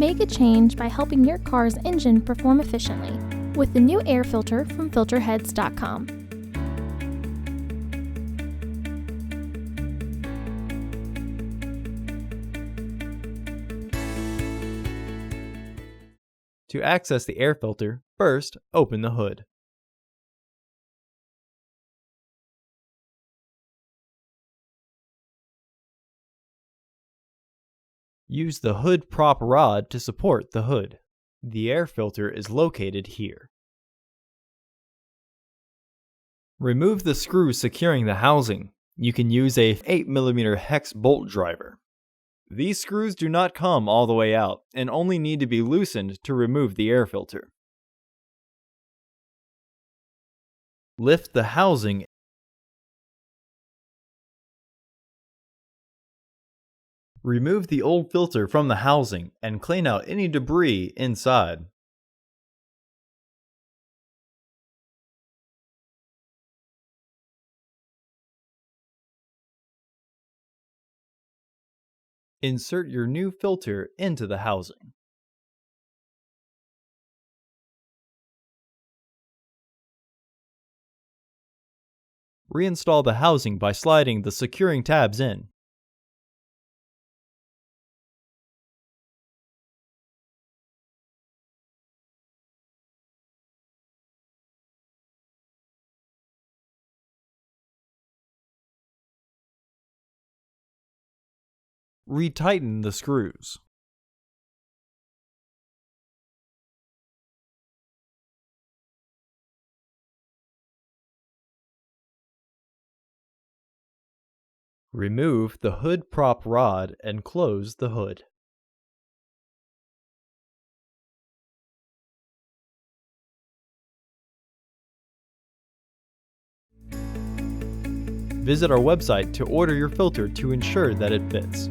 Make a change by helping your car's engine perform efficiently with the new air filter from Filterheads.com. To access the air filter, first open the hood. Use the hood prop rod to support the hood. The air filter is located here. Remove the screw securing the housing. You can use a 8mm hex bolt driver. These screws do not come all the way out and only need to be loosened to remove the air filter. Lift the housing. Remove the old filter from the housing and clean out any debris inside. Insert your new filter into the housing. Reinstall the housing by sliding the securing tabs in. Retighten the screws. Remove the hood prop rod and close the hood. Visit our website to order your filter to ensure that it fits.